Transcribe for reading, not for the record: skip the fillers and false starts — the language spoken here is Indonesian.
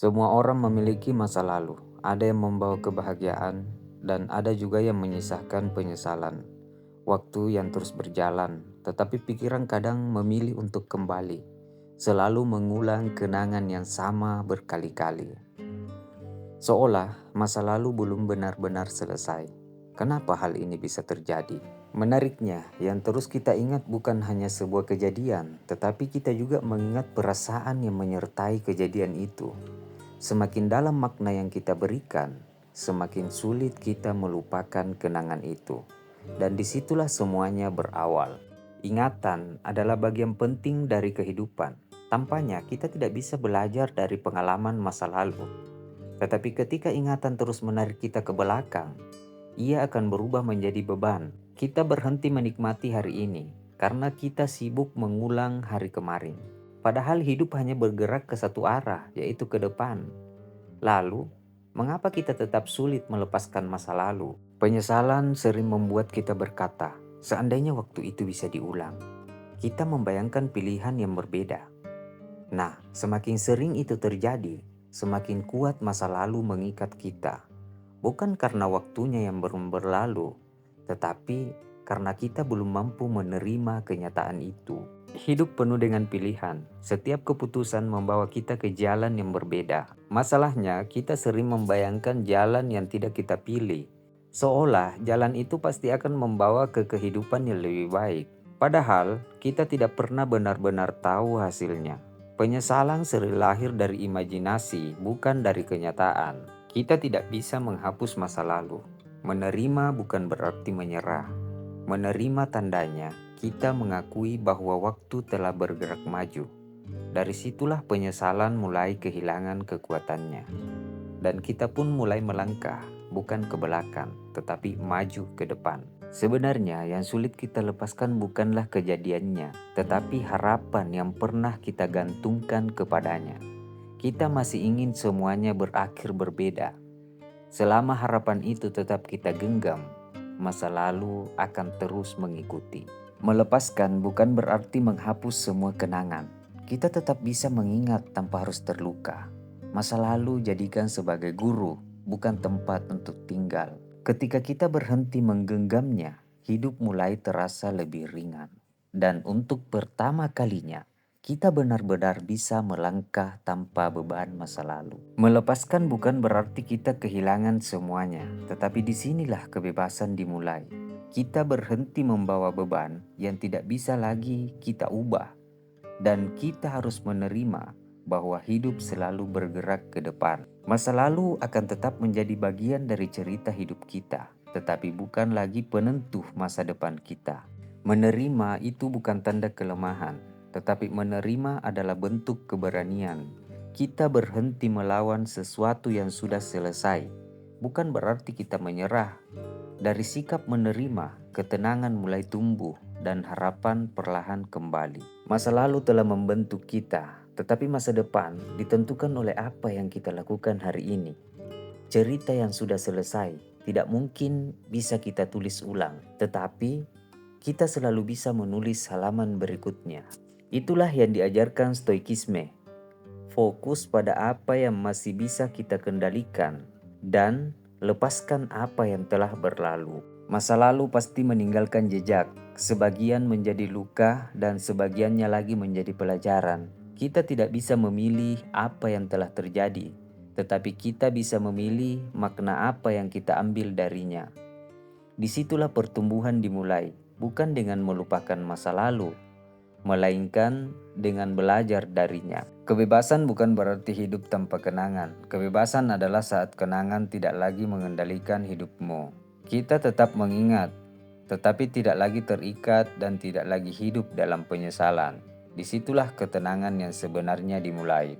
Semua orang memiliki masa lalu. Ada yang membawa kebahagiaan dan ada juga yang menyisakan penyesalan. Waktu yang terus berjalan, tetapi pikiran kadang memilih untuk kembali, selalu mengulang kenangan yang sama berkali-kali. Seolah masa lalu belum benar-benar selesai. Kenapa hal ini bisa terjadi? Menariknya, yang terus kita ingat bukan hanya sebuah kejadian, tetapi kita juga mengingat perasaan yang menyertai kejadian itu. Semakin dalam makna yang kita berikan, semakin sulit kita melupakan kenangan itu. Dan disitulah semuanya berawal. Ingatan adalah bagian penting dari kehidupan. Tampaknya kita tidak bisa belajar dari pengalaman masa lalu. Tetapi ketika ingatan terus menarik kita ke belakang, ia akan berubah menjadi beban. Kita berhenti menikmati hari ini karena kita sibuk mengulang hari kemarin. Padahal hidup hanya bergerak ke satu arah, yaitu ke depan. Lalu, mengapa kita tetap sulit melepaskan masa lalu? Penyesalan sering membuat kita berkata, seandainya waktu itu bisa diulang. Kita membayangkan pilihan yang berbeda. Nah, semakin sering itu terjadi, semakin kuat masa lalu mengikat kita. Bukan karena waktunya yang belum berlalu, tetapi karena kita belum mampu menerima kenyataan itu. Hidup penuh dengan pilihan. Setiap keputusan membawa kita ke jalan yang berbeda. Masalahnya, kita sering membayangkan jalan yang tidak kita pilih. Seolah jalan itu pasti akan membawa ke kehidupan yang lebih baik. Padahal, kita tidak pernah benar-benar tahu hasilnya. Penyesalan sering lahir dari imajinasi, bukan dari kenyataan. Kita tidak bisa menghapus masa lalu. Menerima bukan berarti menyerah. Menerima tandanya, kita mengakui bahwa waktu telah bergerak maju. Dari situlah penyesalan mulai kehilangan kekuatannya. Dan kita pun mulai melangkah, bukan ke belakang, tetapi maju ke depan. Sebenarnya yang sulit kita lepaskan bukanlah kejadiannya, tetapi harapan yang pernah kita gantungkan kepadanya. Kita masih ingin semuanya berakhir berbeda. Selama harapan itu tetap kita genggam, masa lalu akan terus mengikuti. Melepaskan bukan berarti menghapus semua kenangan. Kita tetap bisa mengingat tanpa harus terluka. Masa lalu jadikan sebagai guru, bukan tempat untuk tinggal. Ketika kita berhenti menggenggamnya, hidup mulai terasa lebih ringan. Dan untuk pertama kalinya, kita benar-benar bisa melangkah tanpa beban masa lalu. Melepaskan bukan berarti kita kehilangan semuanya, tetapi disinilah kebebasan dimulai. Kita berhenti membawa beban yang tidak bisa lagi kita ubah, dan kita harus menerima bahwa hidup selalu bergerak ke depan. Masa lalu akan tetap menjadi bagian dari cerita hidup kita, tetapi bukan lagi penentu masa depan kita. Menerima itu bukan tanda kelemahan, tetapi menerima adalah bentuk keberanian. Kita berhenti melawan sesuatu yang sudah selesai, bukan berarti kita menyerah. Dari sikap menerima, ketenangan mulai tumbuh dan harapan perlahan kembali. Masa lalu telah membentuk kita, tetapi masa depan ditentukan oleh apa yang kita lakukan hari ini. Cerita yang sudah selesai tidak mungkin bisa kita tulis ulang, tetapi kita selalu bisa menulis halaman berikutnya. Itulah yang diajarkan Stoikisme. Fokus pada apa yang masih bisa kita kendalikan dan lepaskan apa yang telah berlalu. Masa lalu pasti meninggalkan jejak, sebagian menjadi luka dan sebagiannya lagi menjadi pelajaran. Kita tidak bisa memilih apa yang telah terjadi, tetapi kita bisa memilih makna apa yang kita ambil darinya. Disitulah pertumbuhan dimulai, bukan dengan melupakan masa lalu, melainkan dengan belajar darinya. Kebebasan bukan berarti hidup tanpa kenangan. Kebebasan adalah saat kenangan tidak lagi mengendalikan hidupmu. Kita tetap mengingat, tetapi tidak lagi terikat dan tidak lagi hidup dalam penyesalan. Disitulah ketenangan yang sebenarnya dimulai.